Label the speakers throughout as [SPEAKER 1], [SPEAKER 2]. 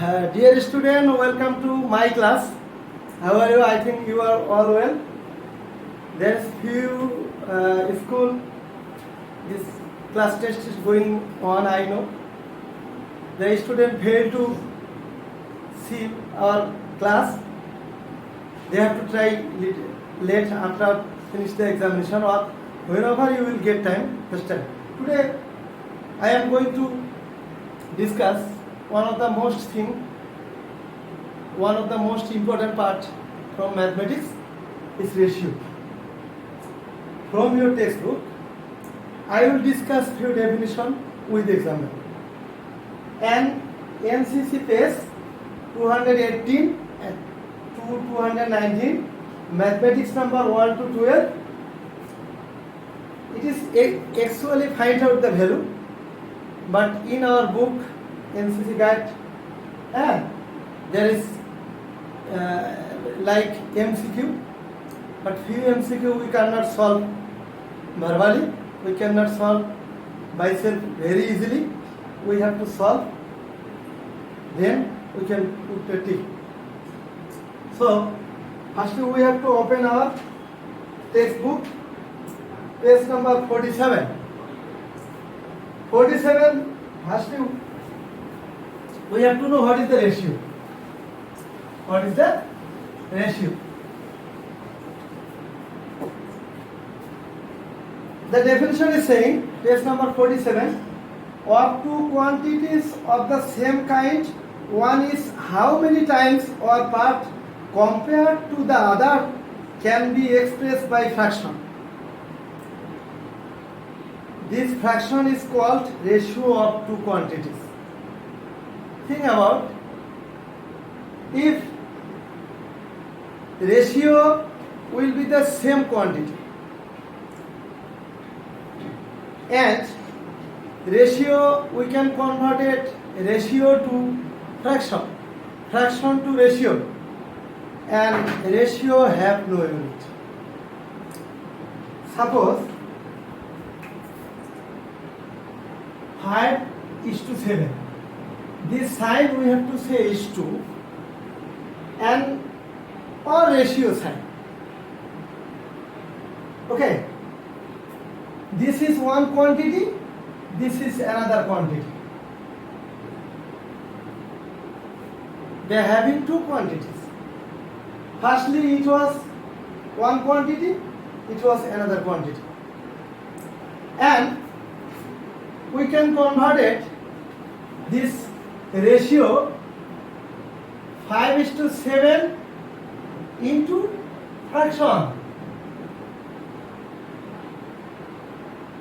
[SPEAKER 1] Dear student, welcome to my class. How are you? I think you are all well. There's few school. This class test is going on. I know the student failed to see our class. They have to try late after finish the examination or whenever you will get time. First time. Today, I am going to discuss one of the most important part from mathematics is ratio. From your textbook, I will discuss few definition with example. And NCC page 218 and 219, mathematics number 1 to 12. It is actually find out the value, but in our book NCC guide, there is like MCQ, but few MCQ we cannot solve verbally, we cannot solve by self very easily. We have to solve, then we can put the tick. So firstly we have to open our textbook, page number 47. 47, firstly we have to know what is the ratio. What is the ratio? The definition is saying, page number 47, of two quantities of the same kind, one is how many times or part compared to the other can be expressed by fraction. This fraction is called ratio of two quantities. Think about, if ratio will be the same quantity and ratio we can convert it ratio to fraction, fraction to ratio, and ratio have no unit. Suppose 5:7. This side we have to say is 2 and or ratio sign. Okay, this is one quantity, this is another quantity. They are having two quantities. Firstly it was one quantity, it was another quantity, and we can convert it this ratio 5:7 into fraction.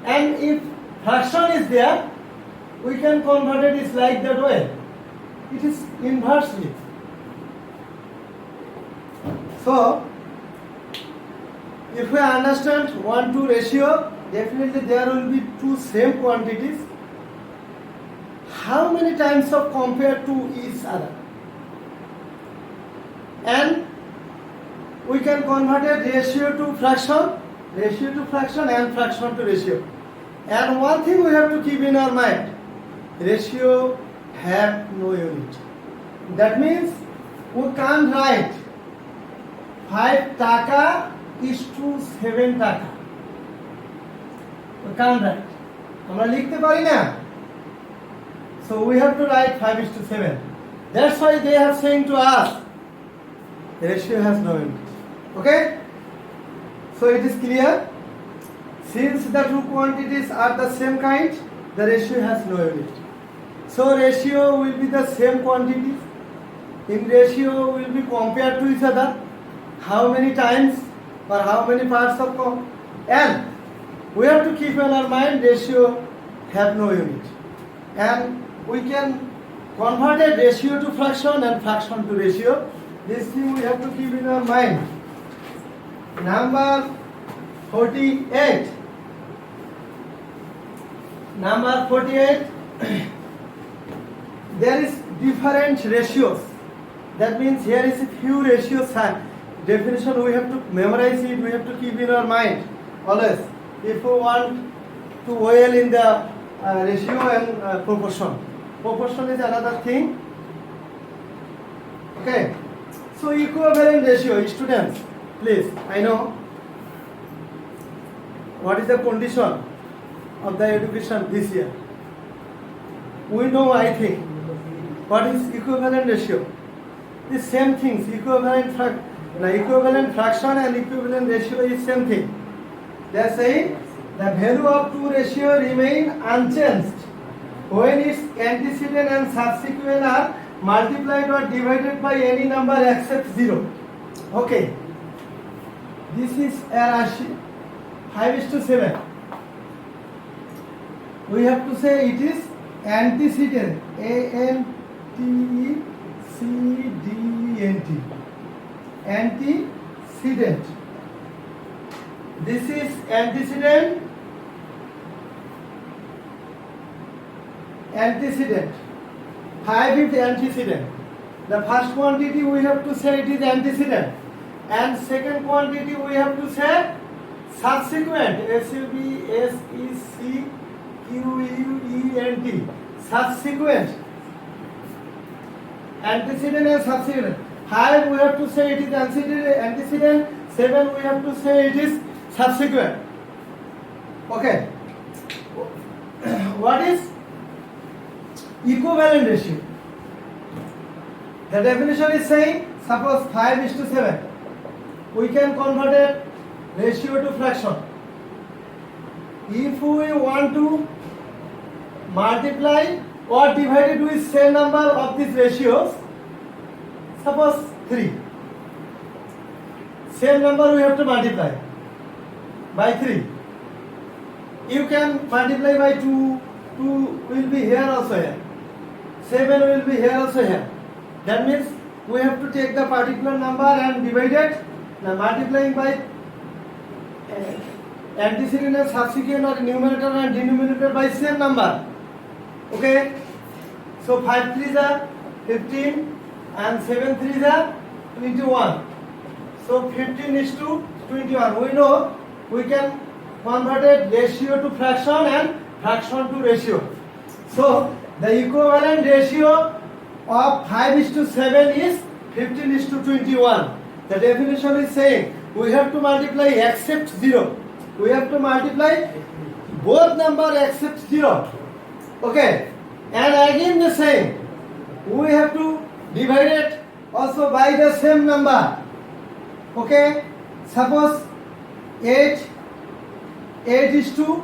[SPEAKER 1] And if fraction is there, we can convert it is like that way. It is inversely. So, if we understand 1:2 ratio, definitely there will be two same quantities. How many times of compared to each other? And we can convert a ratio to fraction and fraction to ratio. And one thing we have to keep in our mind, ratio have no unit. That means we can't write 5 taka is to 7 taka. We can't write. আমরা লিখতে পারি না. So we have to write 5:7. That's why they are saying to us, ratio has no unit. Okay? So it is clear. Since the two quantities are the same kind, the ratio has no unit. So ratio will be the same quantities. In ratio will be compared to each other. How many times or how many parts of and we have to keep in our mind ratio have no unit. And we can convert a ratio to fraction and fraction to ratio. This thing we have to keep in our mind. Number 48. Number 48. There is different ratios. That means here is a few ratios. Definition we have to memorize it. We have to keep in our mind always. If we want to well in the ratio and proportion. Proportion is another thing. Okay. So equivalent ratio, students, please. I know what is the condition of the education this year. We know, I think, what is equivalent ratio. The same things, equivalent fraction and equivalent ratio is same thing. They are saying the value of two ratio remain unchanged when its antecedent and subsequent are multiplied or divided by any number except 0. Okay. This is a ratio 5:7. We have to say it is antecedent. ANTECDENT. Antecedent. This is antecedent. Antecedent. 5 is antecedent. The first quantity we have to say it is antecedent, and second quantity we have to say subsequent. SUBSECQUENT. Subsequent. Antecedent and subsequent. 5 we have to say it is antecedent. 7 we have to say it is subsequent. Okay. What is equivalent ratio? The definition is saying, suppose 5:7. We can convert it ratio to fraction. If we want to multiply or divide it with same number of these ratios, suppose 3. Same number we have to multiply by 3. You can multiply by 2. 2 will be here also here. 7 will be here also here. That means we have to take the particular number and divide it. Now multiplying by antecedent and subsequent or numerator and denominator by same number. Okay. So 5 3s are 15 and 7 3s are 21. So 15:21. We know we can convert it ratio to fraction and fraction to ratio. So the equivalent ratio of 5:7 is 15:21. The definition is saying we have to multiply except 0. We have to multiply both number except 0. Okay. And again the same. We have to divide it also by the same number. Okay. Suppose 8 is to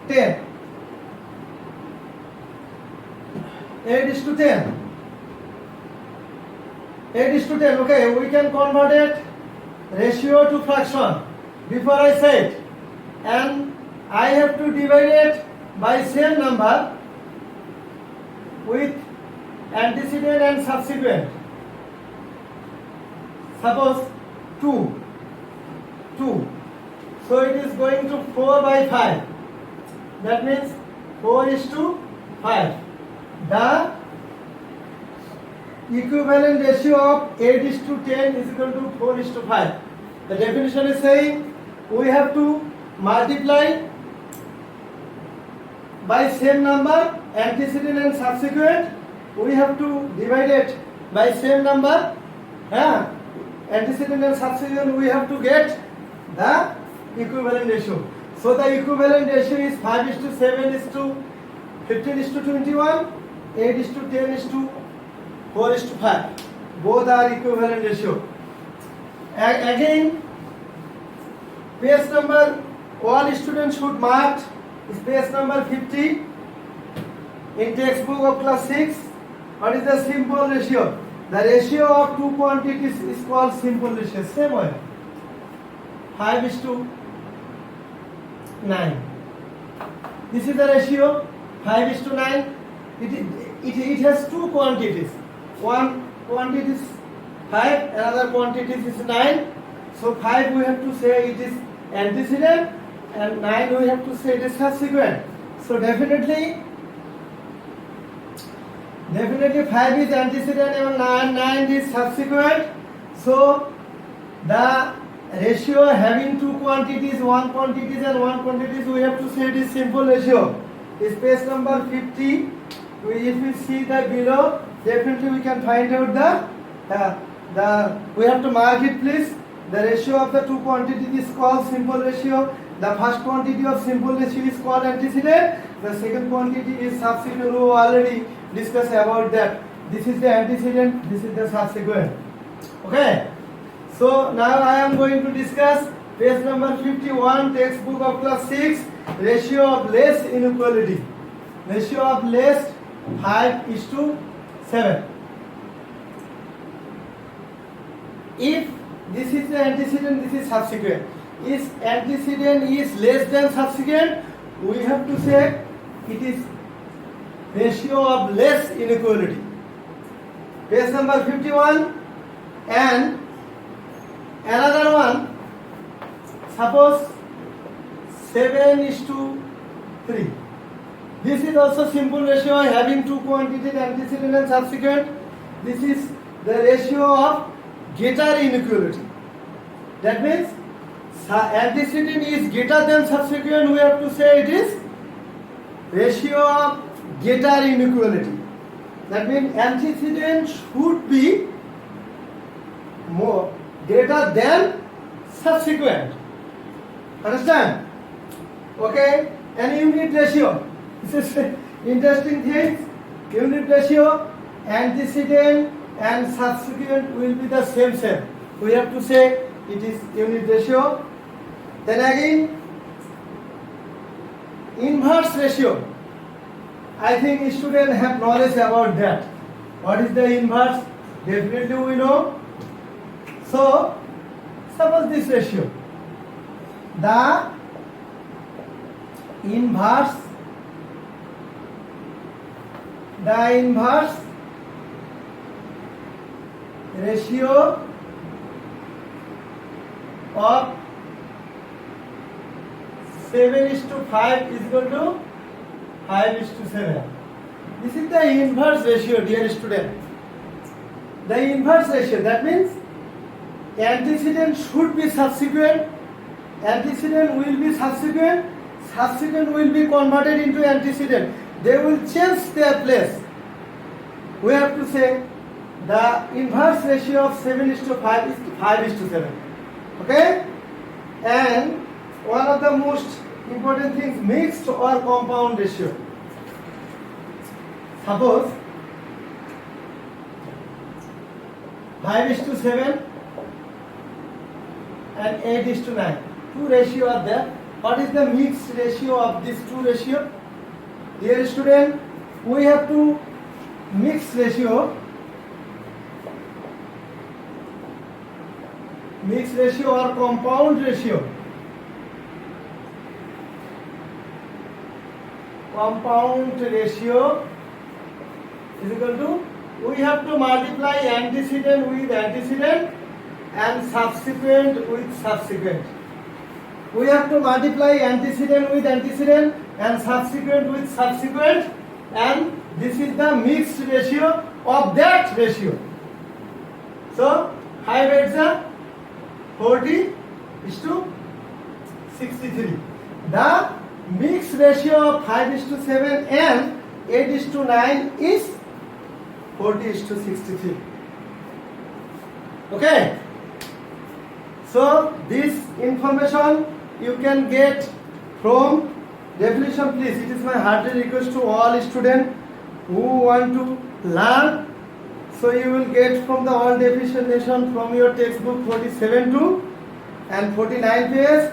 [SPEAKER 1] 10. 8 is to 10. 8 is to 10. Okay, we can convert it ratio to fraction. Before I said, and I have to divide it by same number with antecedent and subsequent. Suppose 2. So it is going to 4 by 5. That means 4:5. The equivalent ratio of 8:10 is equal to 4:5. The definition is saying we have to multiply by same number, antecedent and subsequent. We have to divide it by same number. Antecedent and subsequent, we have to get the equivalent ratio. So the equivalent ratio is 5:7 is to 15:21, 8:10 is to 4:5. Both are equivalent ratio. Again, page number, all students should mark is page number 50 in textbook of class 6. What is the simple ratio? The ratio of two quantities is called simple ratio. Same way. 5:9. This is the ratio 5:9. It has two quantities. One quantity is 5, another quantity is 9. So 5 we have to say it is antecedent, and 9 we have to say it is subsequent. So definitely 5 is antecedent and 9 is subsequent. So the ratio having two quantities, one quantities and one quantities, we have to say it is simple ratio. Is page number 50. If if we see the below, definitely we can find out the we have to mark it, please. The ratio of the two quantities is called simple ratio. The first quantity of simple ratio is called antecedent. The second quantity is subsequent. We already discussed about that. This is the antecedent, this is the subsequent. Okay. So now I am going to discuss page number 51, textbook of class 6, ratio of less inequality. Ratio of less 5:7. If this is the antecedent, this is subsequent. If antecedent is less than subsequent, we have to say it is ratio of less inequality. Page number 51, and another one, suppose 7:3. This is also simple ratio having two quantities, antecedent and subsequent. This is the ratio of greater inequality. That means antecedent is greater than subsequent, we have to say it is ratio of greater inequality. That means antecedent should be more greater than subsequent. Understand? Okay? And unit ratio. This is interesting things. Unit ratio, antecedent and subsequent will be the same. We have to say it is unit ratio. Then again, inverse ratio. I think students have knowledge about that. What is the inverse? Definitely we know. So, suppose this ratio. The inverse ratio of 7:5 is equal to 5:7. This is the inverse ratio, dear student. The inverse ratio, that means antecedent should be subsequent, antecedent will be subsequent, subsequent will be converted into antecedent. They will change their place. We have to say the inverse ratio of 7:5 is 5:7. Okay? And one of the most important things, mixed or compound ratio. Suppose 5:7 and 8:9. Two ratio are there. What is the mixed ratio of these two ratio? Dear student, we have to mix ratio or compound ratio. Compound ratio is equal to, we have to multiply antecedent with antecedent and subsequent with subsequent. We have to multiply antecedent with antecedent and subsequent with subsequent, and this is the mixed ratio of that ratio. So 5 8s are 40:63. The mixed ratio of 5:7 and 8:9 is 40:63. Okay. So this information you can get from definition, please. It is my hearty request to all students who want to learn. So you will get from the all definition from your textbook 47 to and 49 page.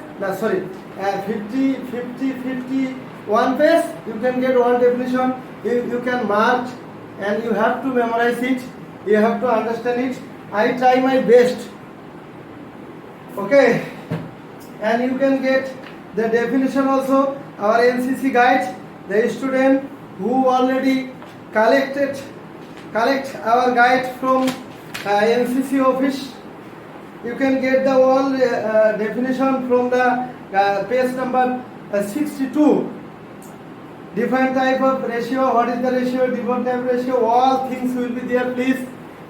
[SPEAKER 1] 51 page. You can get all definition. You can mark and you have to memorize it. You have to understand it. I try my best. Okay. And you can get the definition also. Our NCC guide, the student who already collect our guide from NCC office. You can get the all definition from the page number 62. Different type of ratio, what is the ratio, different type of ratio, all things will be there, please.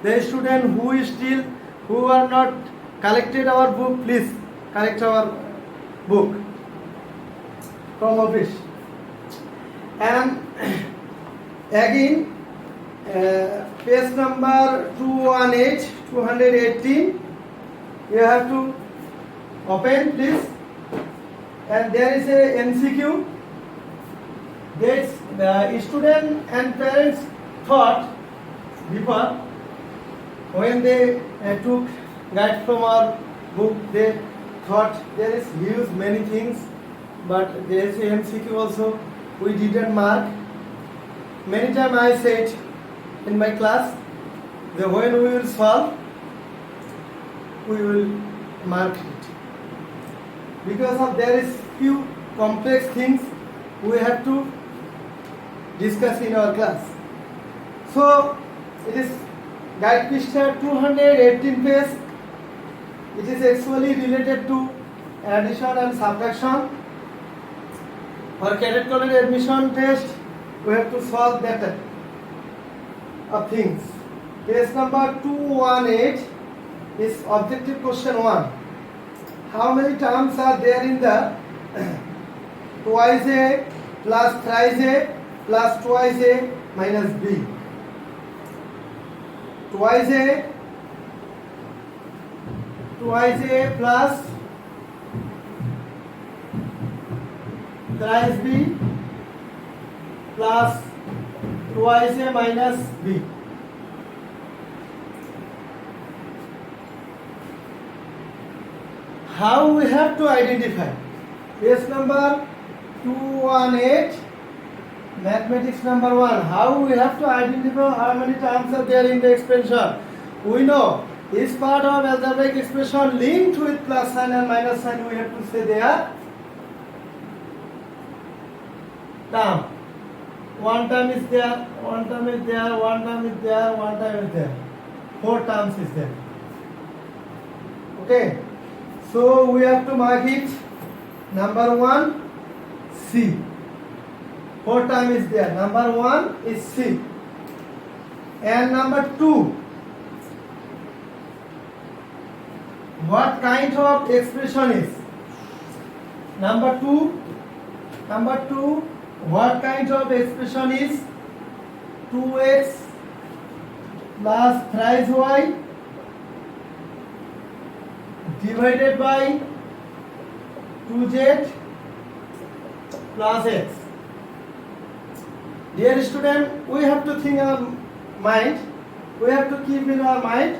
[SPEAKER 1] The student who are not collected our book, please collect our book from office. And again Page number 218, 218. You have to open, please. And there is a MCQ. That the student and parents thought before when they took guide from our book, they thought there is huge many things, but there is a MCQ also. We didn't mark. Many times I said in my class that when we will solve, we will mark it. Because of there is few complex things we have to discuss in our class. So it is guide picture 218 page. It is actually related to addition and subtraction. For cadet college admission test, we have to solve that type of things. Page number 218 is objective question 1. How many terms are there in the twice a plus thrice a plus twice a minus b? Twice a plus thrice b plus twice a minus b. How we have to identify? Page number 218, mathematics number 1. How we have to identify how many terms are there in the expression? We know each part of algebraic expression linked with plus sign and minus sign. We have to say they are term. One term is there, one term is there, one term is there, one term is there. 4 terms is there. Okay. So we have to mark it. Number 1, C. 4 term is there. Number 1 is C. And number 2, what kind of expression is? Number 2, what kind of expression is 2x plus thrice y divided by 2z plus x. Dear student, we have to think our mind. We have to keep in our mind.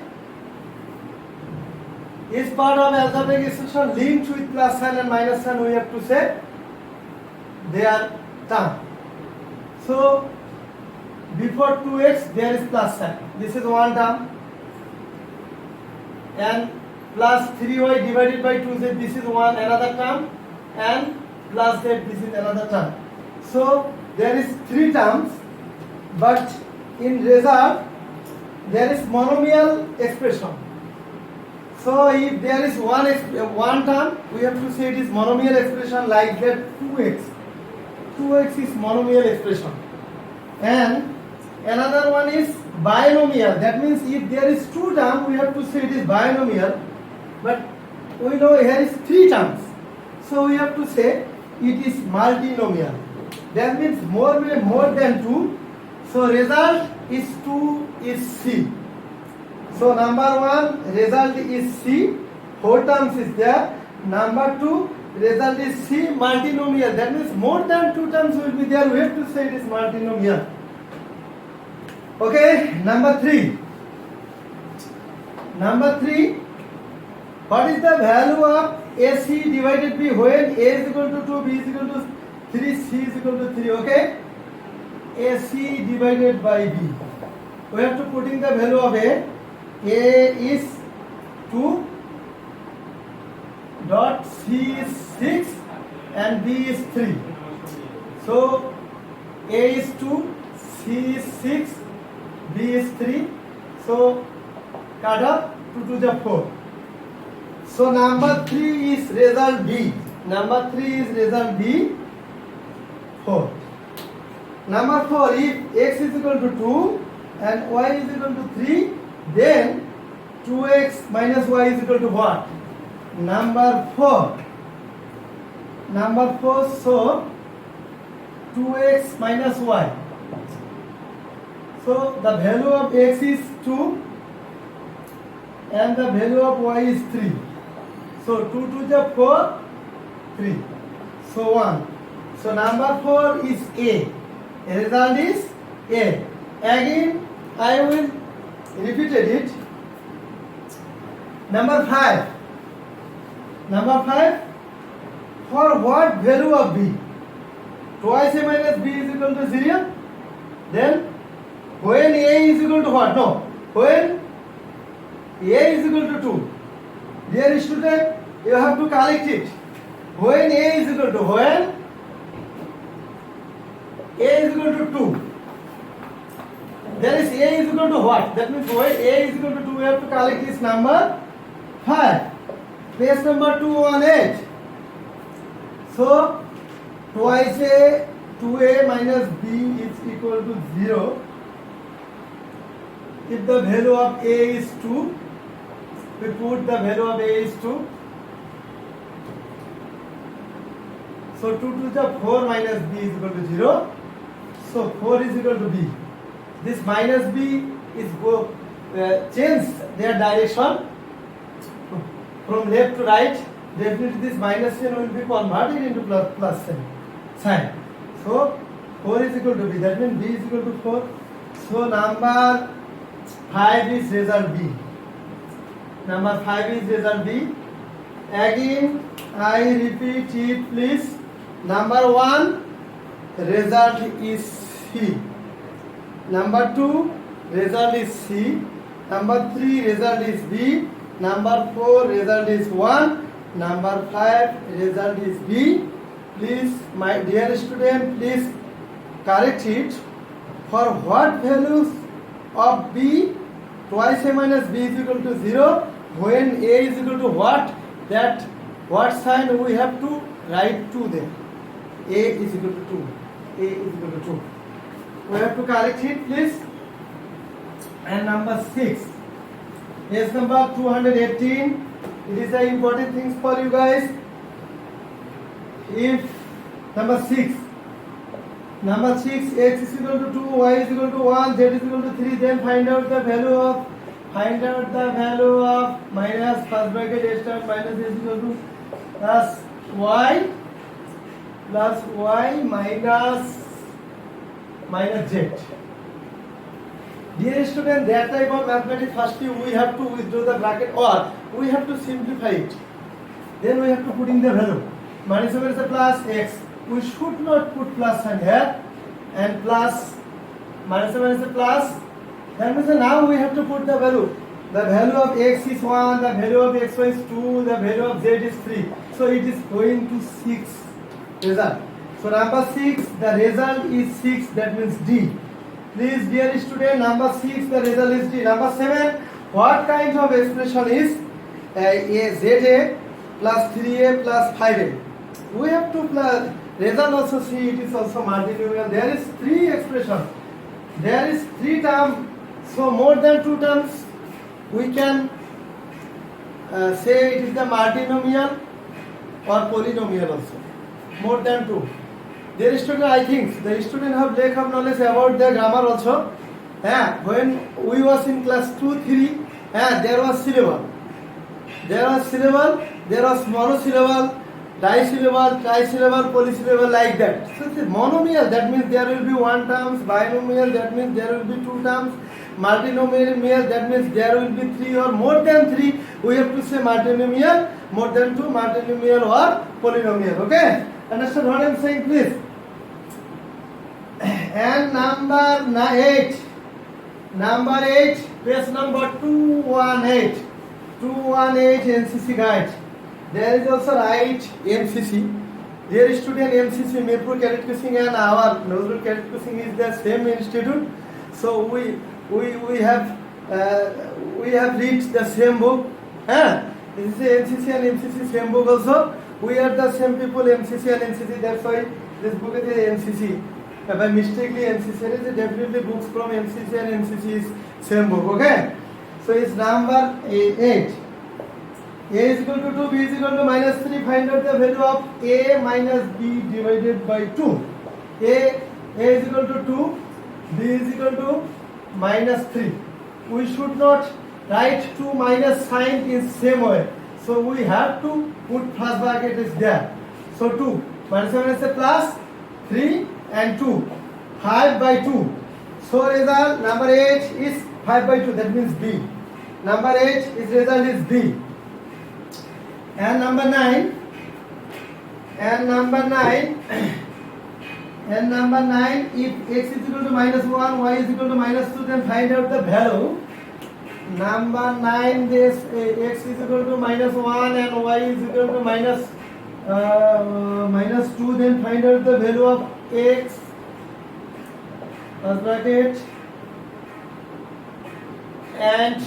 [SPEAKER 1] Each part of algebraic expression linked with plus sign and minus sign. We have to say they are term. So before 2x there is plus sign. This is one term. And plus 3y divided by 2z, this is one another term, and plus z, this is another term. So there is 3 terms, but in result there is monomial expression. So if there is one term, we have to say it is monomial expression like that 2x. 2x is monomial expression. And another one is binomial. That means if there is 2 terms, we have to say it is binomial. But we know here is 3 terms. So we have to say it is multinomial. That means more than 2. So result is 2 is C. So number 1 result is C. 4 terms is there. Number 2 result is C multinomial. That means more than 2 terms will be there. We have to say it is multinomial. Okay, number 3. What is the value of AC divided by when A is equal to 2, B is equal to 3, C is equal to 3, okay? AC divided by B. We have to put in the value of A. A is 2, dot C is 6 and B is 3. So A is 2, C is 6, B is 3. So cut off 2 to the 4. So number 3 is result B. Number 3 is result B. 4. Number 4, if x is equal to 2 and y is equal to 3, then 2x minus y is equal to what? Number 4. So 2x minus y. So the value of x is 2 and the value of y is 3. So 2 to the 4, 3. So 1. So number 4 is A. Result is A. Again, I will repeat it. Number 5. Number 5. For what value of B? Twice A minus B is equal to 0. Then when A is equal to what? No. When A is equal to 2. Dear student, you have to collect it. When A is equal to when A is equal to 2. There is A is equal to what? That means when A is equal to 2, we have to collect this number 5. Page number 218. So twice A, 2A minus B is equal to 0. If the value of A is 2, we put the value of A is 2. So 2 to the 4 minus B is equal to 0. So 4 is equal to B. This minus B is change their direction from left to right. Definitely this minus sign will be converted into plus sign. So 4 is equal to B. That means B is equal to 4. So number 5 is result B. Number 5 is result B. Again, I repeat it please. Number 1, result is C. Number 2, result is C. Number 3, result is B. Number 4, result is 1. Number 5, result is B. Please, my dear student, please correct it. For what values of B? Twice A minus B is equal to 0. When A is equal to what? That what sign we have to write 2 there. A is equal to 2. A is equal to 2. We have to correct it, please. And number 6. Page number 218. It is the important things for you guys. If number 6. Number 6, x is equal to 2, y is equal to 1, z is equal to 3, then find out the value of minus first bracket a star minus is equal to plus y minus z. Dear student, that type of mathematics, firstly we have to withdraw the bracket or we have to simplify it. Then we have to put in the value. Minus over is a plus x. We should not put plus sign here, and plus minus over is a plus. That means now we have to put the value. The value of x is 1, the value of xy is 2, the value of z is 3. So it is going to 6 result. So number 6, the result is 6, that means D. Please dear student, number 6, the result is D. Number 7, what kind of expression is ZA plus 3A plus 5A? We have to plus result also see it is also multinomial. There is 3 expression. There is 3 terms. So more than 2 terms we can say it is the multinomial or polynomial also. More than 2. Dear student, I think the student have lack of knowledge about the grammar also. When we was in class 2, 3, there was syllable. There was monosyllable, disyllable, trisyllable, polysyllable, like that. So it is monomial, that means there will be 1 terms, binomial, that means there will be 2 terms, multinomial, that means there will be 3 or more than 3. We have to say multinomial, more than 2, multinomial or polynomial. Okay? Understand what I am saying, please? And number 8. Number 8, page number 218. 218 NCC guide. There is also right MCC. Dear student, MCC Mirpur Cadet Coaching and our Nazrul Cadet Coaching is the same institute. So we have read the same book. This is MCC and MCC same book also. We are the same people, MCC and NCC. That's why this book is MCC. By mistakenly MCC is definitely books from MCC and NCC is same book. Okay. So it's number 8. A is equal to 2, B is equal to minus 3. Find out the value of A minus B divided by 2. A is equal to 2, B is equal to minus 3. We should not write 2 minus sign in same way. So we have to put first bracket is there. So 2 minus 7 is a plus 3 and 2. 5 by 2. So result number 8 is 5 by 2. That means B. Number 8 is result is B. And number 9. And number 9. And number 9, if x is equal to minus 1, y is equal to minus 2, then find out the value. Number 9, this x is equal to minus 1 and y is equal to minus 2, then find out the value of x, first bracket, and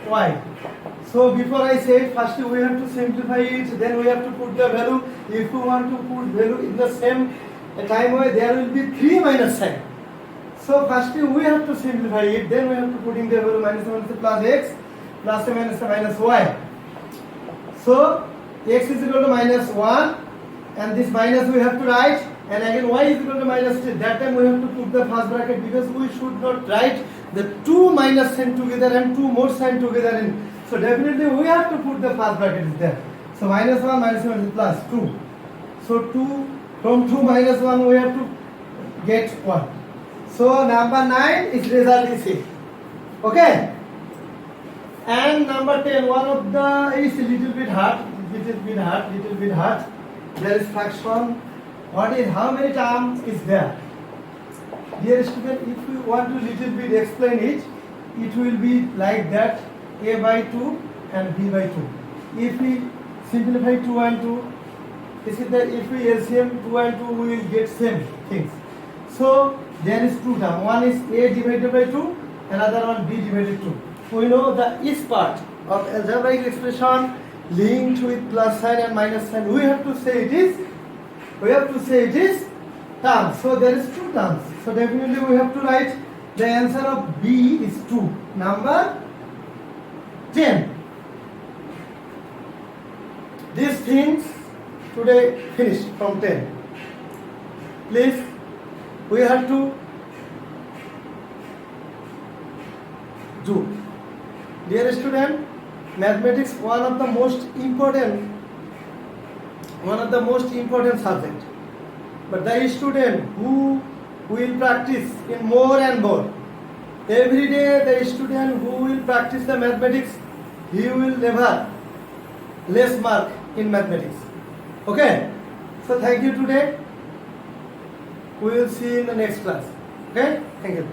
[SPEAKER 1] y. So before I say, first we have to simplify it, then we have to put the value. If we want to put value in the same time way, there will be 3 minus sign. So first we have to simplify it, then we have to put in the value minus 1 plus x plus minus y. So x is equal to minus 1 and this minus we have to write, and again y is equal to minus 3. That time we have to put the first bracket because we should not write the 2 minus sign together and 2 more sign together in. So definitely we have to put the first bracket is there. So minus 1 minus 1 is plus 2. So 2 from 2 minus 1 we have to get 1. So number 9 is result is A. Okay. And number 10, one of the is little bit hard. There is fraction. What is how many terms is there? Dear student, if we want to little bit explain it, it will be like that: A by 2 and B by 2. If we simplify 2 and 2, this is the if we LCM 2 and 2, we will get same things. So there is two terms. One is A divided by 2, another one B divided 2. We know the is part of algebraic expression linked with plus sign and minus sign. We have to say it is terms. So there is two terms. So definitely we have to write the answer of B is 2. Number 10. These things today finished from 10. Please, we have to do. Dear student, mathematics one of the most important subject. But the student who will practice in more and more, every day the student who will practice the mathematics, he will never less mark in mathematics. Okay? So thank you today. We will see you in the next class. Okay? Thank you.